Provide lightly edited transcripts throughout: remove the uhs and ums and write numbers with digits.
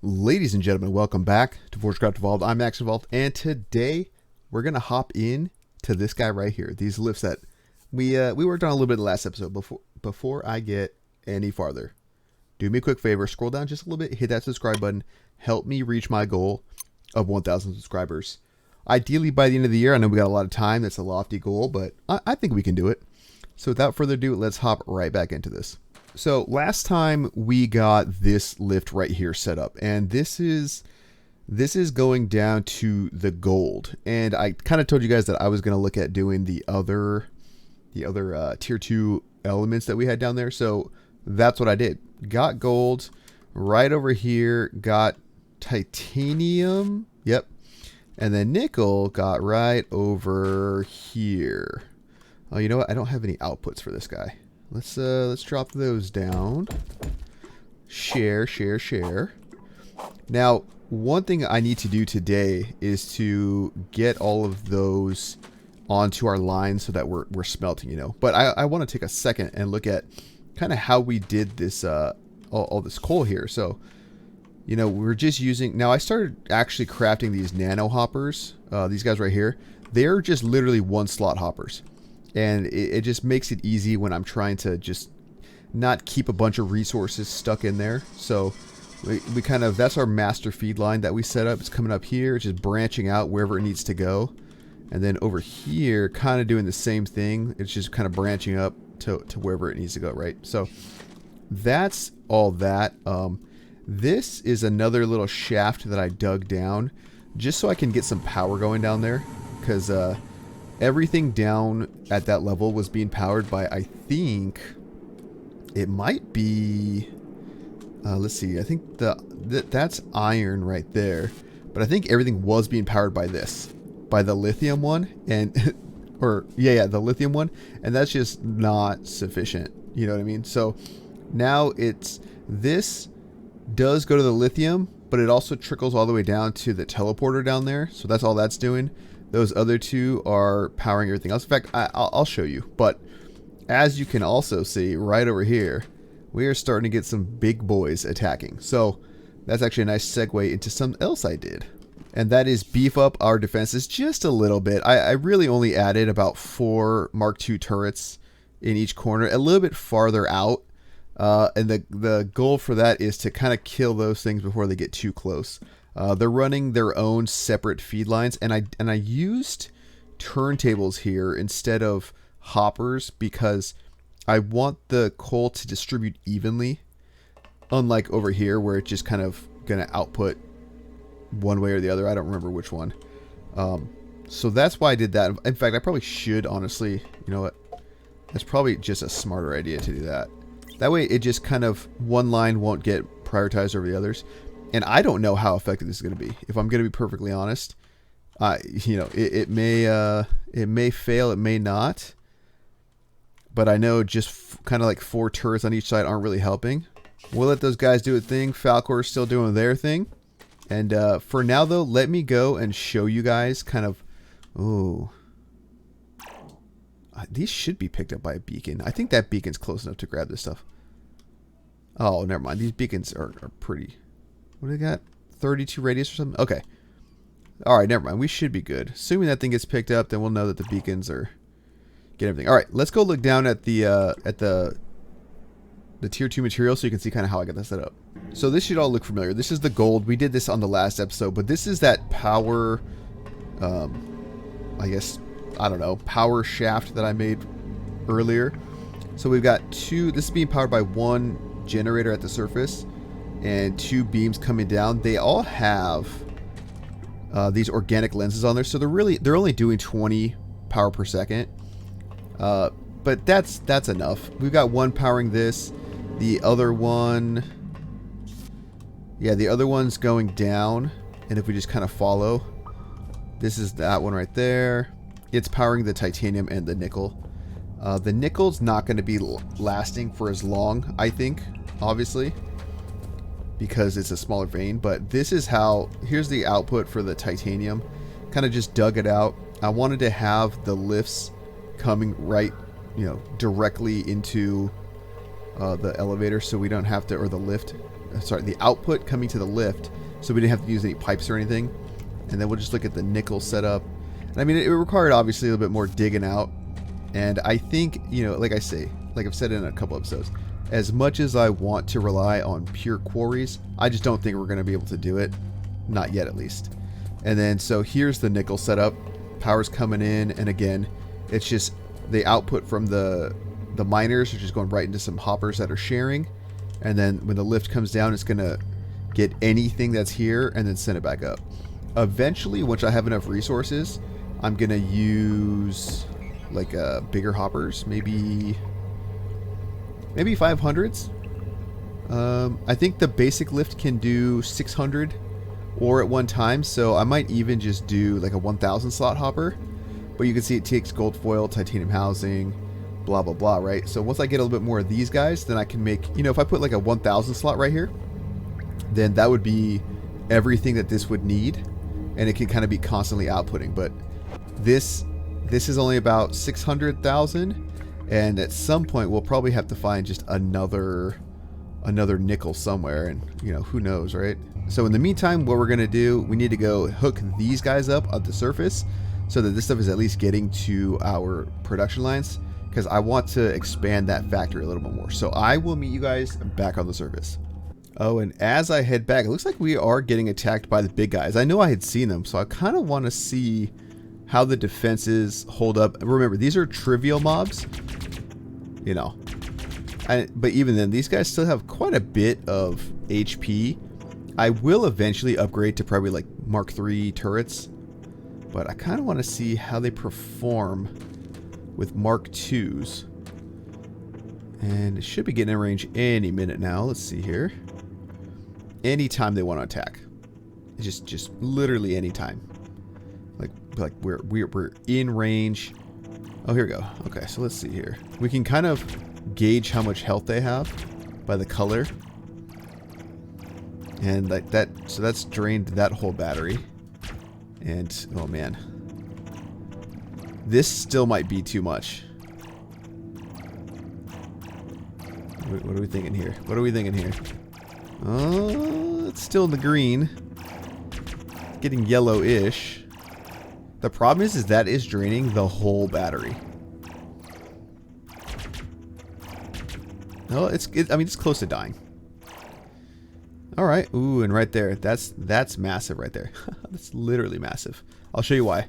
Ladies and gentlemen, welcome back to FortressCraft Evolved. I'm AxionEvolved, and today we're gonna hop in to this guy right here. These lifts that we worked on a little bit in the last episode. Before I get any farther, do me a quick favor, scroll down just a little bit, hit that subscribe button, help me reach my goal of 1,000 subscribers. Ideally by the end of the year. I know we got a lot of time. That's a lofty goal, but I think we can do it. So without further ado, let's hop right back into this. So last time we got this lift right here set up, and this is going down to the gold. And I kind of told you guys that I was going to look at doing the other tier 2 elements that we had down there. So that's what I did. Got gold right over here, got titanium, yep, and then nickel got right over here. Oh, you know what? I don't have any outputs for this guy. Let's drop those down. Share. Now, one thing I need to do today is to get all of those onto our line so that we're smelting, you know. But I want to take a second and look at kind of how we did this all this coal here. So, you know, we're just using, now I started actually crafting these nano hoppers, these guys right here. They're just literally 1-slot hoppers. And it just makes it easy when I'm trying to just not keep a bunch of resources stuck in there. So we kind of, that's our master feed line that we set up. It's coming up here, it's just branching out wherever it needs to go. And then over here, kind of doing the same thing. It's just kind of branching up to wherever it needs to go, right? So that's all that. This is another little shaft that I dug down just so I can get some power going down there. Because everything down at that level was being powered by, I think, it might be, let's see, I think that's iron right there. But I think everything was being powered by this, by the lithium one, and, or, yeah, the lithium one, and that's just not sufficient, you know what I mean? So now this does go to the lithium, but it also trickles all the way down to the teleporter down there, so that's all that's doing. Those other two are powering everything else. In fact, I'll show you. But as you can also see right over here, we are starting to get some big boys attacking. So that's actually a nice segue into something else I did. And that is beef up our defenses just a little bit. I really only added about 4 Mark II turrets in each corner, a little bit farther out. And the goal for that is to kind of kill those things before they get too close. They're running their own separate feed lines, and I used turntables here instead of hoppers because I want the coal to distribute evenly, unlike over here where it's just kind of gonna output one way or the other. I don't remember which one. So that's why I did that. In fact, I probably should honestly, you know what? That's probably just a smarter idea to do that. That way it just kind of, one line won't get prioritized over the others. And I don't know how effective this is going to be. If I'm going to be perfectly honest, you know, it may fail, it may not. But I know just kind of like 4 turrets on each side aren't really helping. We'll let those guys do a thing. Falcor's still doing their thing. And for now, though, let me go and show you guys kind of. Ooh, these should be picked up by a beacon. I think that beacon's close enough to grab this stuff. Oh, never mind. These beacons are pretty. What do they got? 32 radius or something? Okay. Alright, never mind. We should be good. Assuming that thing gets picked up, then we'll know that the beacons are getting everything. Alright, let's go look down at the tier 2 material so you can see kind of how I got that set up. So this should all look familiar. This is the gold. We did this on the last episode, but this is that power, I guess, I don't know, power shaft that I made earlier. So we've got 2, this is being powered by 1 generator at the surface and 2 beams coming down. They all have these organic lenses on there, so they're only doing 20 power per second. But that's enough. We've got 1 powering this. The other one, yeah, the other one's going down. And if we just kind of follow, this is that one right there. It's powering the titanium and the nickel. The nickel's not going to be lasting for as long, I think, obviously, because it's a smaller vein. But this is how, here's the output for the titanium. Kind of just dug it out. I wanted to have the lifts coming right, you know, directly into the elevator, so we don't have to, or the lift, sorry, the output coming to the lift, so we didn't have to use any pipes or anything. And then we'll just look at the nickel setup. And I mean, it required obviously a little bit more digging out. And I think, you know, like I say, like I've said in a couple episodes, as much as I want to rely on pure quarries, I just don't think we're going to be able to do it. Not yet, at least. And then, so here's the nickel setup. Power's coming in, and again, it's just the output from the miners are just going right into some hoppers that are sharing. And then when the lift comes down, it's going to get anything that's here and then send it back up. Eventually, once I have enough resources, I'm going to use like bigger hoppers, maybe 500s. I think the basic lift can do 600 or at one time, so I might even just do like a 1000 slot hopper. But you can see it takes gold foil, titanium housing, blah blah blah, right? So once I get a little bit more of these guys, then I can make, you know, if I put like a 1000 slot right here, then that would be everything that this would need, and it can kind of be constantly outputting. But this is only about 600,000, and at some point we'll probably have to find just another nickel somewhere, and you know, who knows, right? So in the meantime, what we're gonna do, we need to go hook these guys up at the surface so that this stuff is at least getting to our production lines, because I want to expand that factory a little bit more. So I will meet you guys back on the surface. Oh, and as I head back, it looks like we are getting attacked by the big guys. I know I had seen them, so I kind of want to see how the defenses hold up. Remember, these are trivial mobs, you know. But even then, these guys still have quite a bit of HP. I will eventually upgrade to probably like Mark III turrets, but I kind of want to see how they perform with Mark IIs. And it should be getting in range any minute now. Let's see here. Anytime they want to attack, just literally anytime. Like we're in range. Oh, here we go. Okay, so let's see here. We can kind of gauge how much health they have by the color. And like that, so that's drained that whole battery. And oh man, this still might be too much. What are we thinking here? What are we thinking here? Oh, it's still in the green. Getting yellow-ish. The problem is that is draining the whole battery. No, I mean, it's close to dying. All right. Ooh, and right there, that's massive right there. That's literally massive. I'll show you why.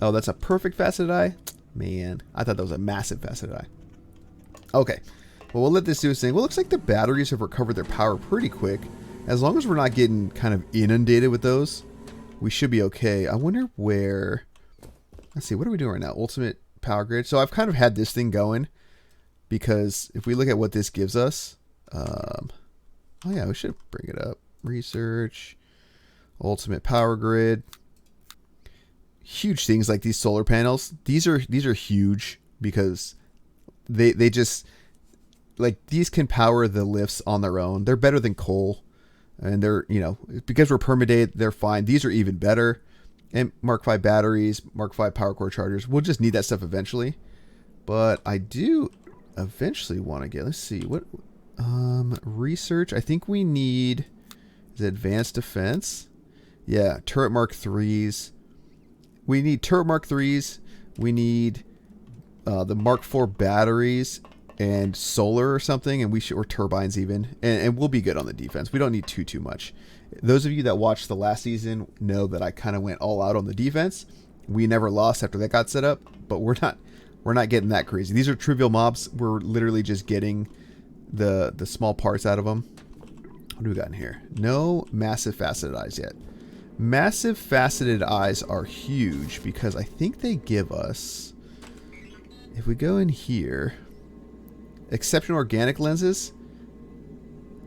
Oh, that's a perfect faceted eye? Man, I thought that was a massive faceted eye. Okay. Well, we'll let this do its thing. Well, it looks like the batteries have recovered their power pretty quick. As long as we're not getting kind of inundated with those, we should be okay. I wonder where... Let's see, what are we doing right now? Ultimate power grid. So I've kind of had this thing going because if we look at what this gives us... oh yeah, we should bring it up. Research. Ultimate power grid. Huge things like these solar panels. These are huge because they just... Like, these can power the lifts on their own. They're better than coal. And they're, you know, because we're permadate, they're fine. These are even better. And Mark V batteries, Mark V power core chargers. We'll just need that stuff eventually. But I do eventually want to get, let's see, what, research. I think we need, is it advanced defense? Yeah, turret Mark IIIs. We need turret Mark IIIs. We need the Mark IV batteries and solar or something, and we should, or turbines even, and we'll be good on the defense. We don't need too much. Those of you that watched the last season know that I kind of went all out on the defense. We never lost after that got set up, but we're not getting that crazy. These are trivial mobs. We're literally just getting the small parts out of them. What do we got in here? No massive faceted eyes yet. Massive faceted eyes are huge because I think they give us, if we go in here, exceptional organic lenses,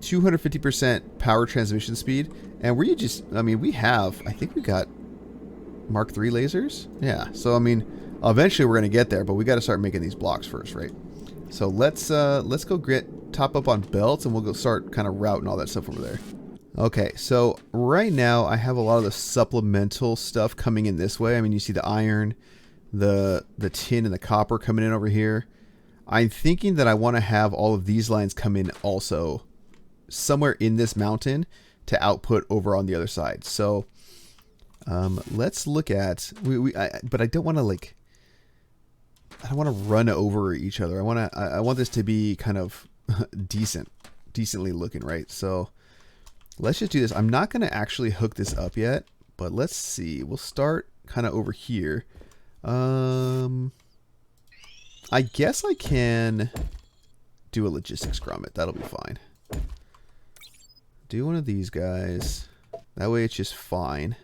250% power transmission speed, and we just, I mean, we have, I think we got Mark III lasers. Yeah, so I mean, eventually we're gonna get there, but we got to start making these blocks first, right? So let's go top up on belts, and we'll go start kind of routing all that stuff over there. Okay, so right now I have a lot of the supplemental stuff coming in this way. I mean, you see the iron, the tin, and the copper coming in over here. I'm thinking that I want to have all of these lines come in also somewhere in this mountain to output over on the other side. So let's look at, but I don't want to like, I don't want to run over each other. I want this to be kind of decently looking, right? So let's just do this. I'm not going to actually hook this up yet, but let's see. We'll start kind of over here. I guess I can do a logistics grommet. That'll be fine. Do one of these guys. That way it's just fine.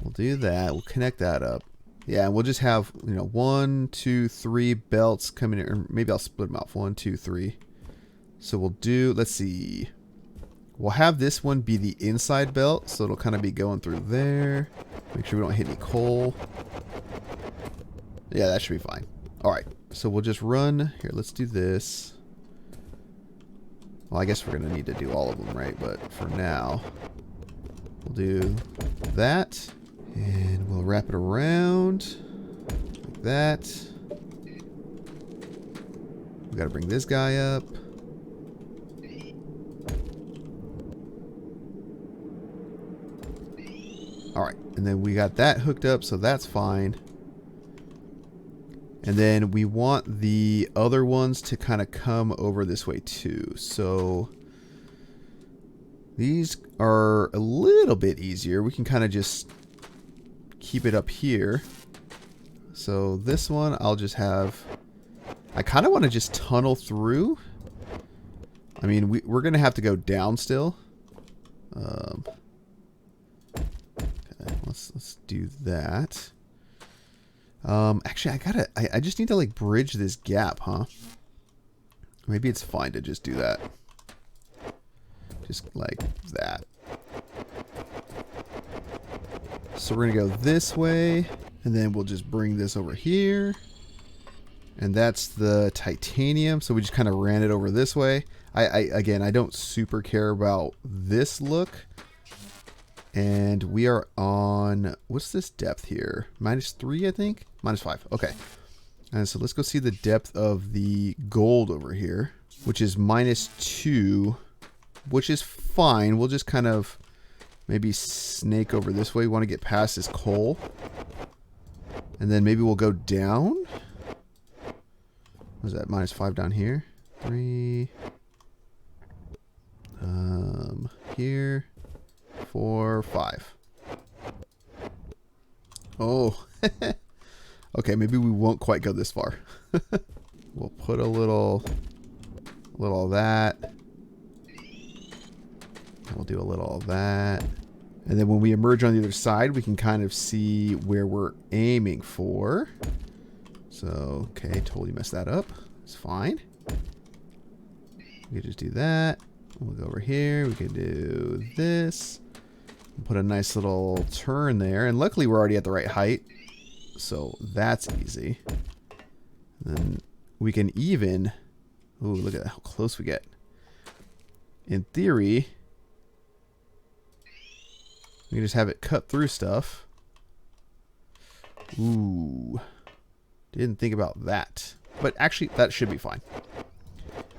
We'll do that. We'll connect that up. Yeah, and we'll just have, you know, 1, 2, 3 belts coming in. Or maybe I'll split them out. 1, 2, 3. So we'll do, let's see. We'll have this one be the inside belt. So it'll kind of be going through there. Make sure we don't hit any coal. Yeah, that should be fine. Alright, so we'll just run. Here, let's do this. Well, I guess we're going to need to do all of them, right? But for now, we'll do that. And we'll wrap it around like that. We got to bring this guy up. Alright, and then we got that hooked up, so that's fine. And then we want the other ones to kind of come over this way too. So these are a little bit easier. We can kind of just keep it up here. So this one I'll just have, I kind of want to just tunnel through. I mean, we're going to have to go down still. Okay, let's do that. Actually, I just need to like bridge this gap, huh? Maybe it's fine to just do that. Just like that. So we're gonna go this way, and then we'll just bring this over here. And that's the titanium, so we just kind of ran it over this way. Again, I don't super care about this look. And we are on, what's this depth here? -3, I think? -5, okay. And so let's go see the depth of the gold over here, which is -2, which is fine. We'll just kind of maybe snake over this way. We want to get past this coal. And then maybe we'll go down. What is that, -5 down here? 3. Here. 4, 5. Oh. Okay, maybe we won't quite go this far. We'll put a little of that. We'll do a little of that. And then when we emerge on the other side, we can kind of see where we're aiming for. So, okay, totally messed that up. It's fine. We can just do that. We'll go over here. We can do this. Put a nice little turn there. And luckily we're already at the right height. So that's easy. And then we can even... Ooh, look at how close we get. In theory, we can just have it cut through stuff. Ooh. Didn't think about that. But actually, that should be fine.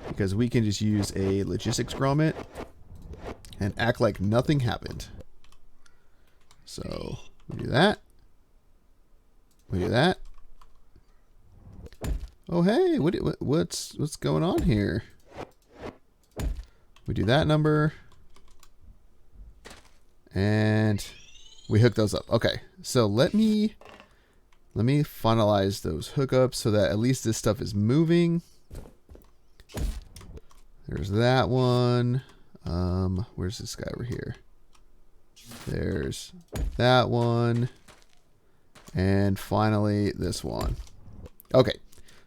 Because we can just use a logistics grommet and act like nothing happened. So, we do that. We do that. Oh, hey, what's going on here? We do that number. And we hook those up. Okay, so let me finalize those hookups so that at least this stuff is moving. There's that one. Where's this guy over here? There's that one. And finally, this one. Okay,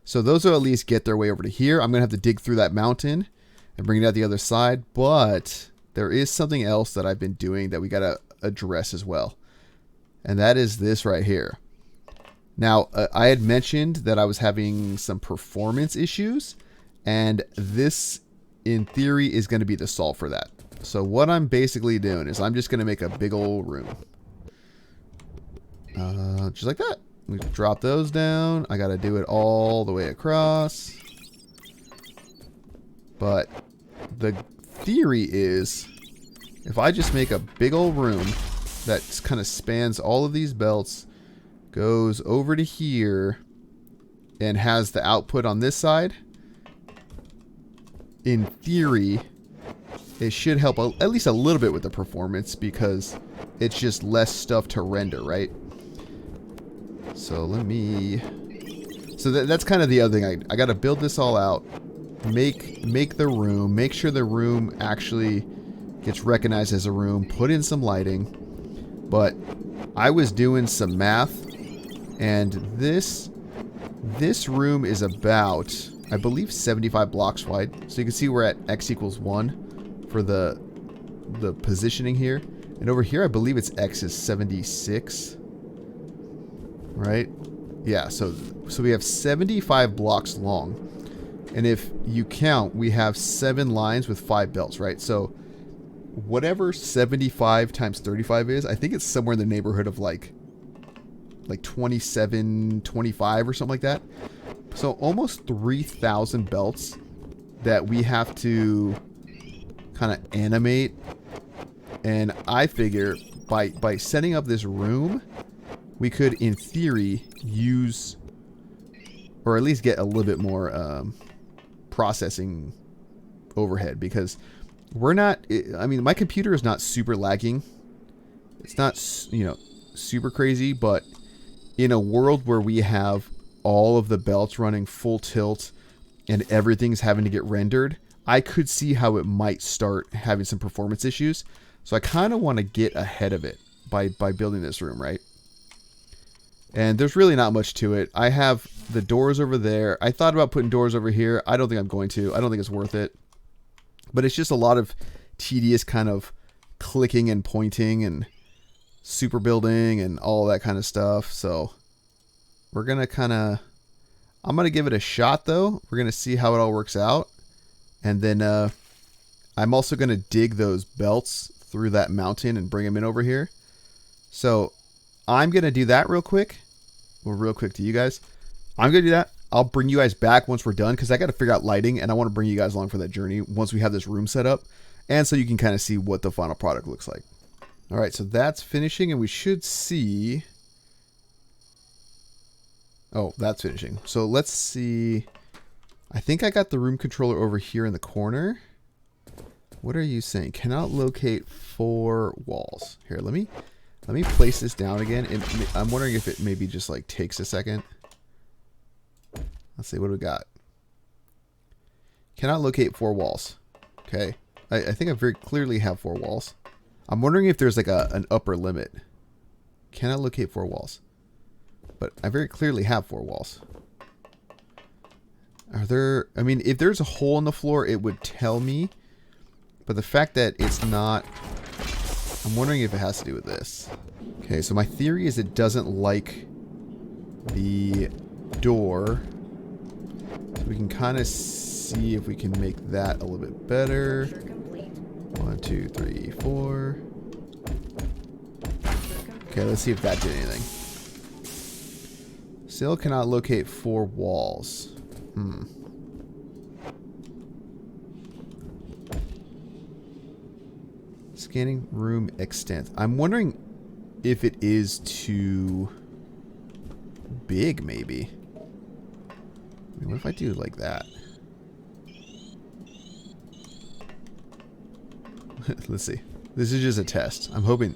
so those will at least get their way over to here. I'm going to have to dig through that mountain and bring it out the other side. But there is something else that I've been doing that we got to address as well. And that is this right here. Now, I had mentioned that I was having some performance issues. And this, in theory, is going to be the solve for that. So what I'm basically doing is I'm just going to make a big old room. Just like that. We drop those down. I got to do it all the way across. But the theory is, if I just make a big old room that kind of spans all of these belts, goes over to here, and has the output on this side, in theory, it should help at least a little bit with the performance because it's just less stuff to render, right? So let me... So that's kind of the other thing. I got to build this all out, make the room, make sure the room actually gets recognized as a room, put in some lighting. But I was doing some math, and this room is about, I believe, 75 blocks wide. So you can see we're at x equals 1 for the positioning here. And over here, I believe it's x is 76. Right? Yeah, so we have 75 blocks long. And if you count, we have 7 lines with 5 belts, right? So whatever 75 times 35 is, I think it's somewhere in the neighborhood of like 27, 25 or something like that. So almost 3,000 belts that we have to kind of animate. And I figure by setting up this room, we could, in theory, use, or at least get a little bit more processing overhead, because we're not, I mean, my computer is not super lagging. It's not, you know, super crazy, but in a world where we have all of the belts running full tilt and everything's having to get rendered, I could see how it might start having some performance issues. So I kind of want to get ahead of it by building this room, right? And there's really not much to it. I have the doors over there. I thought about putting doors over here. I don't think I'm going to. I don't think it's worth it. But it's just a lot of tedious kind of clicking and pointing and super building and all that kind of stuff. So we're going to kind of, I'm going to give it a shot though. We're going to see how it all works out. And then I'm also going to dig those belts through that mountain and bring them in over here. So I'm going to do that real quick. Well, real quick to you guys. I'm going to do that. I'll bring you guys back once we're done, because I got to figure out lighting, and I want to bring you guys along for that journey once we have this room set up, and so you can kind of see what the final product looks like. All right, so that's finishing, and we should see... Oh, that's finishing. So let's see. I think I got the room controller over here in the corner. What are you saying? Cannot locate 4 walls. Here, let me place this down again. And I'm wondering if it maybe just like takes a second. Let's see, what do we got? Cannot locate 4 walls. Okay. I think I very clearly have 4 walls. I'm wondering if there's like an upper limit. Cannot locate 4 walls. But I very clearly have 4 walls. Are there... I mean, if there's a hole in the floor, it would tell me. But the fact that it's not... I'm wondering if it has to do with this. Okay, so my theory is it doesn't like the door. So we can kind of see if we can make that a little bit better. 1, 2, 3, 4. Okay, let's see if that did anything. Still cannot locate 4 walls. Scanning room extent. I'm wondering if it is too big, maybe. I mean, what if I do it like that? Let's see. This is just a test. I'm hoping...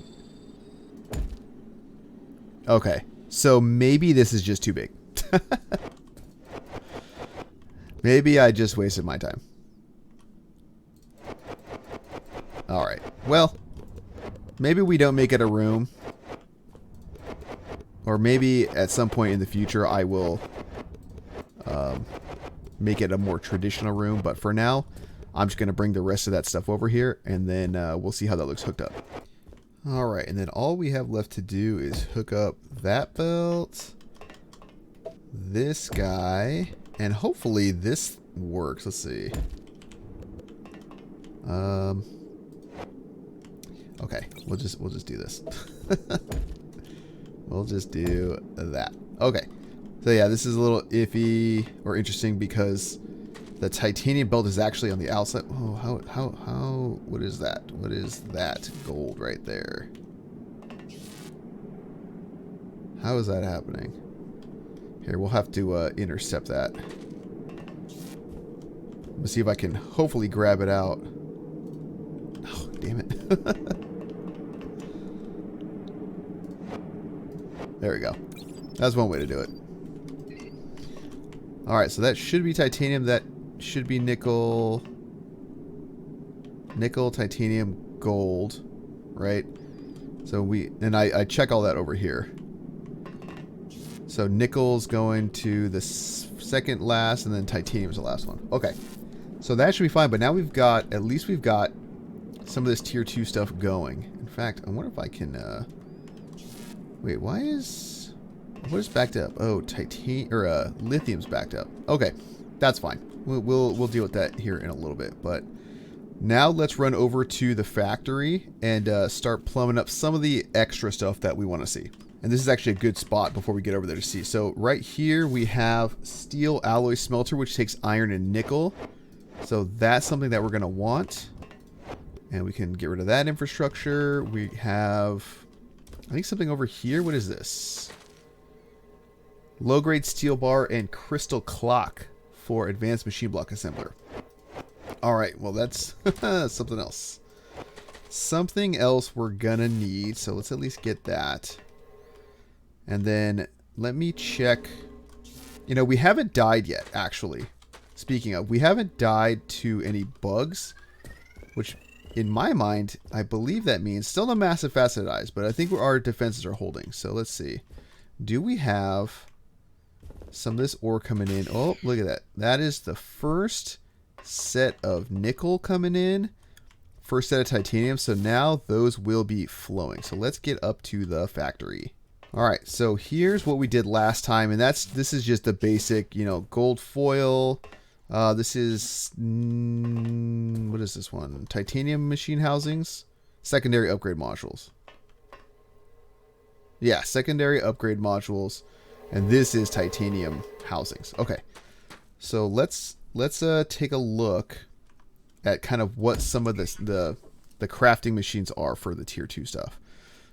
Okay. So maybe this is just too big. Maybe I just wasted my time. Alright. Well, maybe we don't make it a room. Or maybe at some point in the future I will make it a more traditional room. But for now, I'm just going to bring the rest of that stuff over here. And then we'll see how that looks hooked up. Alright, and then all we have left to do is hook up that belt, this guy, and hopefully this works. Let's see. Okay, we'll just do this. We'll just do that. Okay. So yeah, this is a little iffy or interesting because The titanium belt is actually on the outside. Oh, what is that? What is that gold right there? How is that happening? Here, we'll have to intercept that. Let's see if I can hopefully grab it out. Oh, damn it. There we go. That's one way to do it. Alright, so that should be titanium. That should be nickel. Nickel, titanium, gold. Right? So I check all that over here. So nickel's going to the second last, and then titanium's the last one. Okay. So that should be fine, but now at least we've got some of this tier 2 stuff going. In fact, I wonder if I can, wait, what is backed up? Oh, lithium's backed up. Okay, that's fine. We'll deal with that here in a little bit, but now let's run over to the factory and start plumbing up some of the extra stuff that we want to see. And this is actually a good spot before we get over there to see. So right here we have steel alloy smelter, which takes iron and nickel. So that's something that we're going to want. And we can get rid of that infrastructure. We have, I think, something over here. What is this? Low-grade steel bar and crystal clock for advanced machine block assembler. All right, well, that's something else. Something else we're going to need. So let's at least get that. And then let me check. You know, we haven't died yet, actually. Speaking of, we haven't died to any bugs, which in my mind, I believe that means still no massive faceted eyes, but I think our defenses are holding. So let's see. Do we have some of this ore coming in? Oh, look at that. That is the first set of nickel coming in. First set of titanium. So now those will be flowing. So let's get up to the factory. All right, so here's what we did last time, and this is just the basic, you know, gold foil. This is what is this one? Titanium machine housings, secondary upgrade modules. Yeah, secondary upgrade modules, and this is titanium housings. Okay, so let's take a look at kind of what some of the crafting machines are for the tier 2 stuff.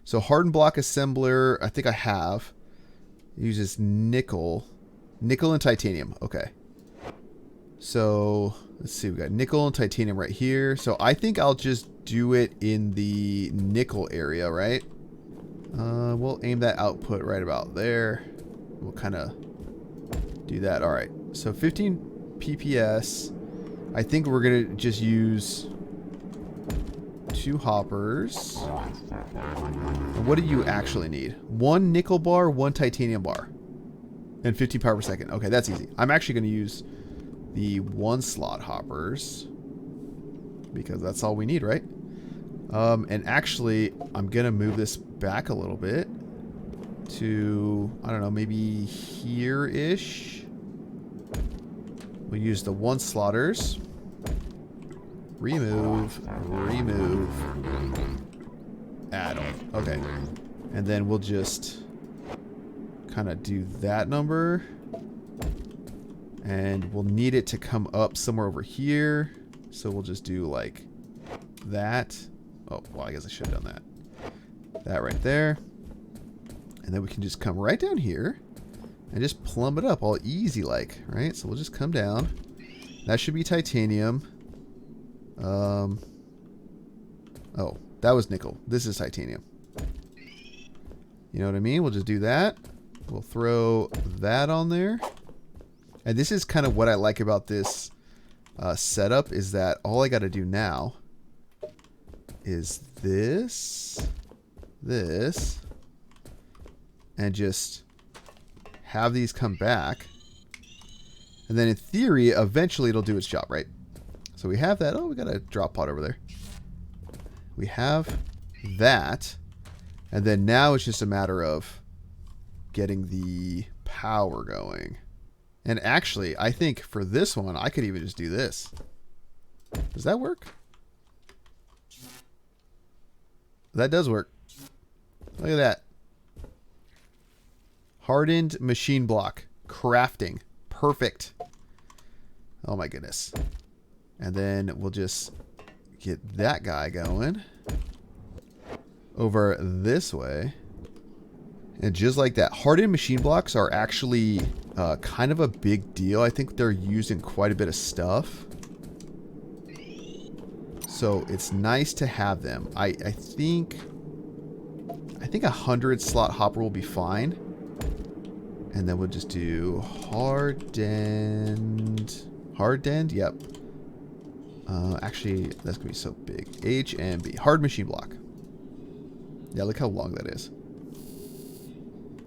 So hardened block assembler, I think I have. It uses nickel and titanium. Okay. So let's see, we got nickel and titanium right here. So I think I'll just do it in the nickel area, right? We'll aim that output right about there. We'll kind of do that. All right. So 15 PPS. I think we're going to just use 2 hoppers. And what do you actually need? 1 nickel bar, 1 titanium bar, and 50 power per second. Okay, that's easy. I'm actually going to use the 1 slot hoppers because that's all we need, right? And actually, I'm going to move this back a little bit to, I don't know, maybe here-ish. We'll use the 1 slotters. Remove, add on. Okay. And then we'll just kind of do that number. And we'll need it to come up somewhere over here. So we'll just do like that. Oh, well, I guess I should have done that. That right there. And then we can just come right down here and just plumb it up all easy like, right? So we'll just come down. That should be titanium. Oh, that was nickel. This is titanium. You know what I mean? We'll just do that. We'll throw that on there. And this is kind of what I like about this setup is that all I got to do now is this, and just have these come back. And then in theory, eventually it'll do its job, right? So we have that. Oh, we got a drop pod over there. We have that. And then now it's just a matter of getting the power going. And actually, I think for this one, I could even just do this. Does that work? That does work. Look at that. Hardened machine block. Crafting. Perfect. Oh my goodness. And then we'll just get that guy going over this way. And just like that, hardened machine blocks are actually kind of a big deal. I think they're used in quite a bit of stuff. So it's nice to have them. I think a 100 slot hopper will be fine. And then we'll just do hardened. Hardened? Yep. Actually, that's going to be so big. H and B. Hard machine block. Yeah, look how long that is.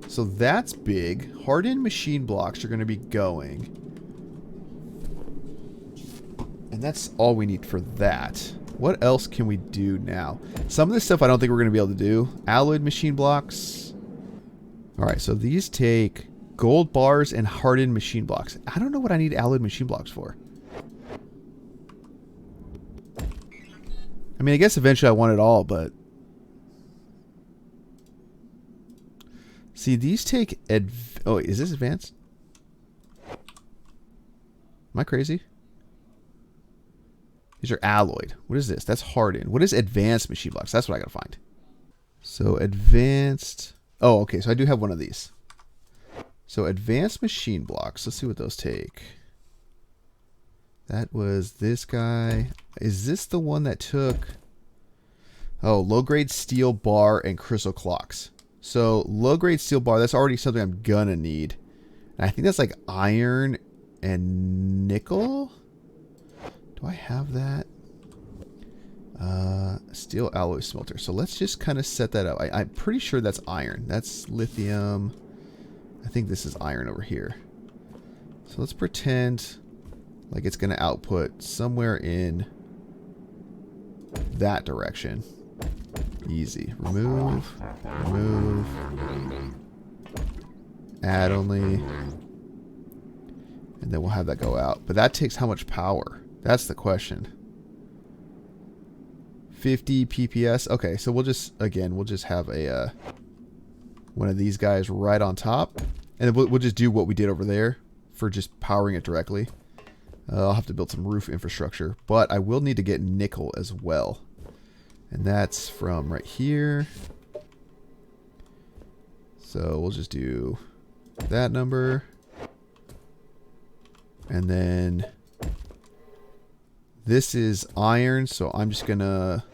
So that's big. Hardened machine blocks are going to be going. And that's all we need for that. What else can we do now? Some of this stuff I don't think we're going to be able to do. Alloyed machine blocks. Alright, so these take gold bars and hardened machine blocks. I don't know what I need alloyed machine blocks for. I mean, I guess eventually I want it all, but... See, these take... Oh, is this advanced? Am I crazy? These are alloyed. What is this? That's hardened. What is advanced machine blocks? That's what I gotta find. So advanced... Oh, okay. So I do have one of these. So advanced machine blocks. Let's see what those take. That was this guy. Is this the one that took... Oh, low-grade steel bar and crystal clocks. So low-grade steel bar, that's already something I'm gonna need. And I think that's like iron and nickel? Do I have that? Steel alloy smelter. So let's just kind of set that up. I'm pretty sure that's iron. That's lithium. I think this is iron over here. So let's pretend like it's going to output somewhere in that direction. Easy. Remove. Remove. Add only. And then we'll have that go out. But that takes how much power? That's the question. 50 PPS. Okay, so we'll just, again, we'll just have a one of these guys right on top. And we'll just do what we did over there for just powering it directly. I'll have to build some roof infrastructure. But I will need to get nickel as well. And that's from right here. So we'll just do that number. And then this is iron, so I'm just gonna...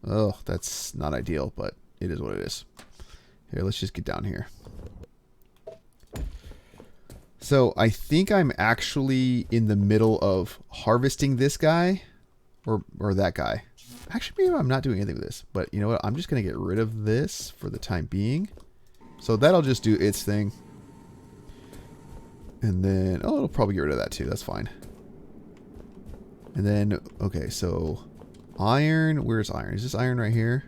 Oh, that's not ideal, but it is what it is. Here, let's just get down here. So I think I'm actually in the middle of harvesting this guy or that guy. Actually, maybe I'm not doing anything with this, but you know what? I'm just gonna get rid of this for the time being. So that'll just do its thing. And then, oh, it'll probably get rid of that too. That's fine. And then, okay, so iron, where's iron? Is this iron right here?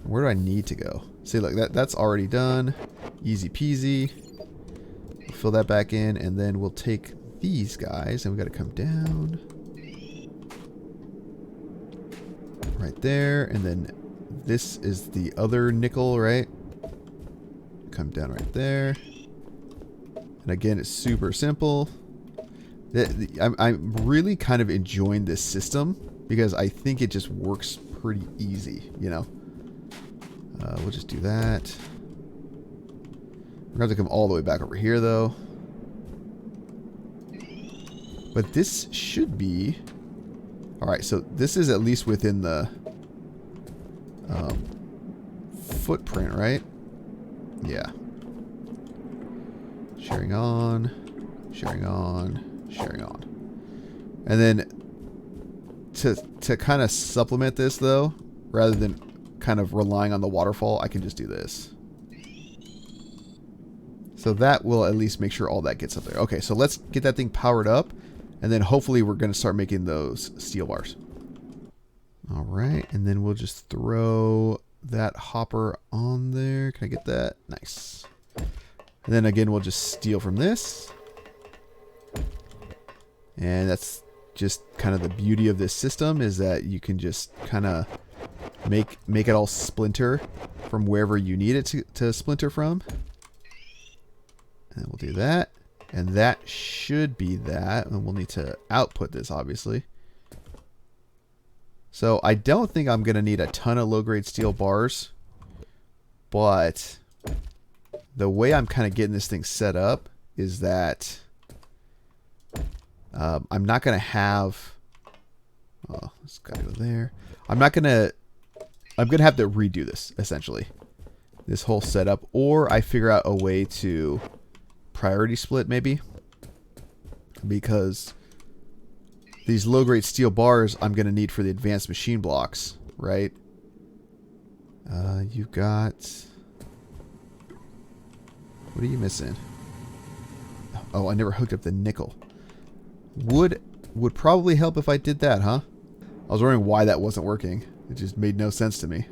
Where do I need to go? See, look, that's already done. Easy peasy. We'll fill that back in, and then we'll take these guys, and we got to come down. Right there, and then this is the other nickel, right? Come down right there. And again, it's super simple. I'm really kind of enjoying this system because I think it just works pretty easy, you know. We'll just do that. We're going to have to come all the way back over here, though. But this should be... Alright, so this is at least within the footprint, right? Yeah. Sharing on. Sharing on. Sharing on. And then to kind of supplement this, though, rather than kind of relying on the waterfall, I can just do this. So that will at least make sure all that gets up there. Okay, so let's get that thing powered up, and then hopefully we're going to start making those steel bars. All right, and then we'll just throw that hopper on there. Can I get that? Nice. And then again, we'll just steal from this. And that's just kind of the beauty of this system, is that you can just kind of make it all splinter from wherever you need it to splinter from. And we'll do that. And that should be that. And we'll need to output this, obviously. So I don't think I'm going to need a ton of low-grade steel bars. But the way I'm kind of getting this thing set up is that I'm not going to have... Oh, it's got to go there. I'm going to have to redo this, essentially. This whole setup. Or I figure out a way to priority split, maybe. Because these low-grade steel bars I'm going to need for the advanced machine blocks, right? You've got... What are you missing? Oh, I never hooked up the nickel. Would probably help if I did that, huh? I was wondering why that wasn't working. It just made no sense to me.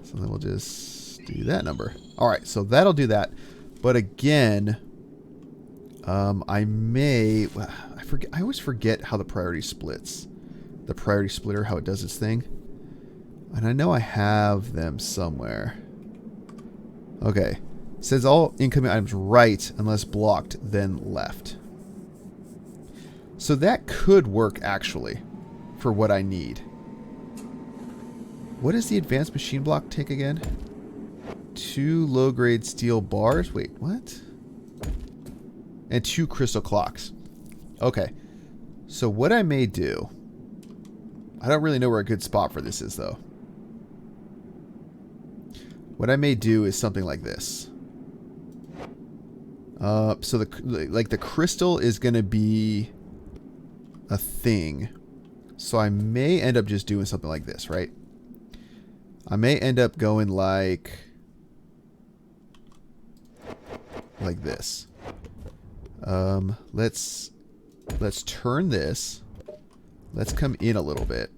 So then we'll just do that number. Alright, so that'll do that. But again, I may... I always forget how the priority splits. The priority splitter, how it does its thing. And I know I have them somewhere. Okay. It says all incoming items right unless blocked, then left. So that could work, actually, for what I need. What does the advanced machine block take again? 2 low-grade steel bars. Wait, what? And 2 crystal clocks. Okay. So what I may do... I don't really know where a good spot for this is, though. What I may do is something like this. So the crystal is going to be a thing. So I may end up just doing something like this, right? I may end up going like this. Let's turn this. Let's come in a little bit.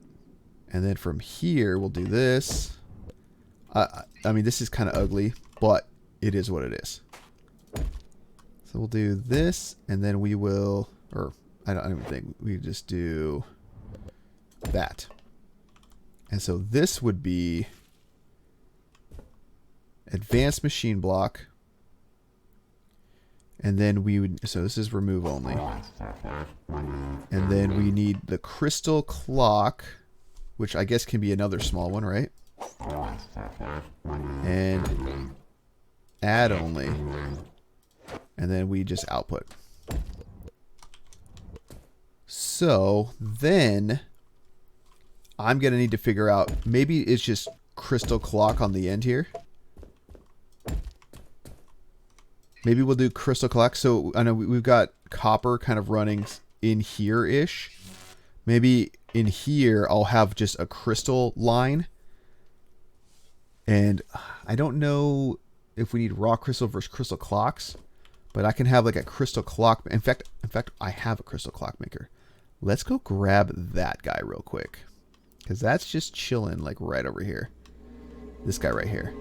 And then from here, we'll do this. I mean, this is kind of ugly, but it is what it is. So we'll do this, and then we will, or I don't even think, we just do that. And so this would be advanced machine block. And then we would, so this is remove only. And then we need the crystal clock, which I guess can be another small one, right? And add only. And then we just output. So then I'm going to need to figure out, maybe it's just crystal clock on the end here. Maybe we'll do crystal clock. So I know we've got copper kind of running in here-ish. Maybe in here I'll have just a crystal line. And I don't know if we need raw crystal versus crystal clocks. But I can have like a crystal clock. In fact, I have a crystal clock maker. Let's go grab that guy real quick. Because that's just chilling like right over here. This guy right here.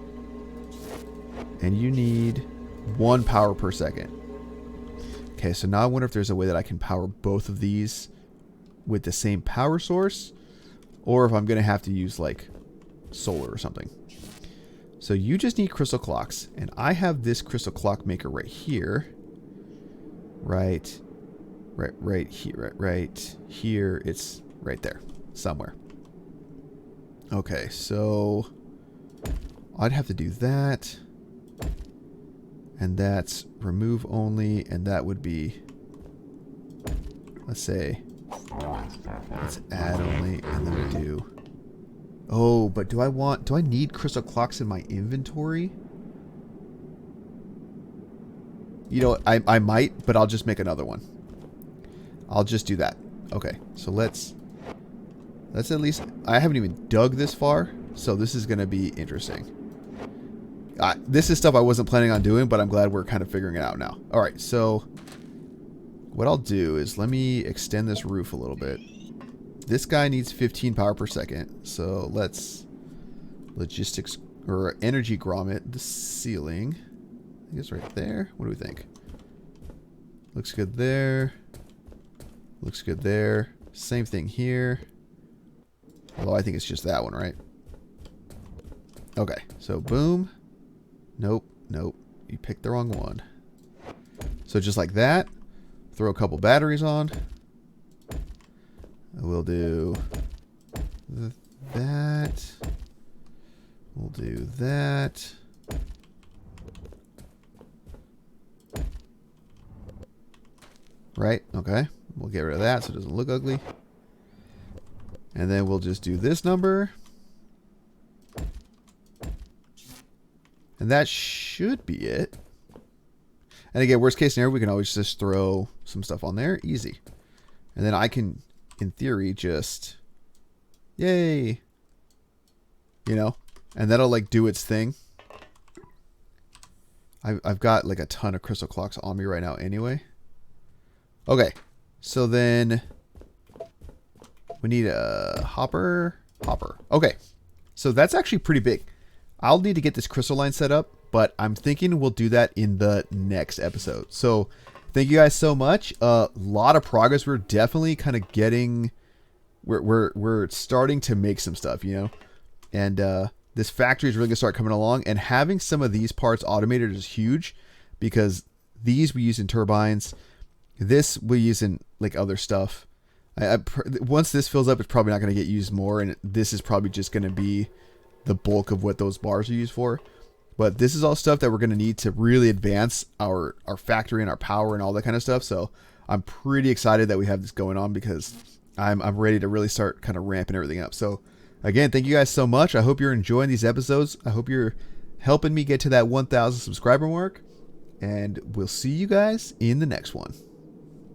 And you need 1 power per second. Okay, so now I wonder if there's a way that I can power both of these with the same power source. Or if I'm going to have to use like solar or something. So you just need crystal clocks. And I have this crystal clock maker right here. Right here. It's right there. Somewhere. Okay, so I'd have to do that. And that's remove only. And that would be, let's say, let's add only. And then we do... Oh, but do I need crystal clocks in my inventory? You know, I might, but I'll just make another one. I'll just do that. Okay, so let's at least, I haven't even dug this far, so this is going to be interesting. This is stuff I wasn't planning on doing, but I'm glad we're kind of figuring it out now. All right, so what I'll do is let me extend this roof a little bit. This guy needs 15 power per second. So let's logistics or energy grommet the ceiling. I think it's right there. What do we think? Looks good there. Looks good there. Same thing here. Although I think it's just that one, right? Okay. So boom. Nope. Nope. You picked the wrong one. So just like that. Throw a couple batteries on. We'll do that. We'll do that. Right, okay. We'll get rid of that so it doesn't look ugly. And then we'll just do this number. And that should be it. And again, worst case scenario, we can always just throw some stuff on there. Easy. And then I can, in theory, just... Yay! You know? And that'll like do its thing. I've got like a ton of crystal clocks on me right now anyway. Okay. So then... we need a hopper. Hopper. Okay. So that's actually pretty big. I'll need to get this crystal line set up, but I'm thinking we'll do that in the next episode. So thank you guys so much. A lot of progress. We're definitely kind of getting, we're starting to make some stuff, you know, and this factory is really gonna start coming along, and having some of these parts automated is huge because these we use in turbines. This we use in like other stuff. Once this fills up, it's probably not going to get used more, and this is probably just going to be the bulk of what those bars are used for. But this is all stuff that we're going to need to really advance our factory and our power and all that kind of stuff. So I'm pretty excited that we have this going on because I'm ready to really start kind of ramping everything up. So again, thank you guys so much. I hope you're enjoying these episodes. I hope you're helping me get to that 1,000 subscriber mark, and we'll see you guys in the next one.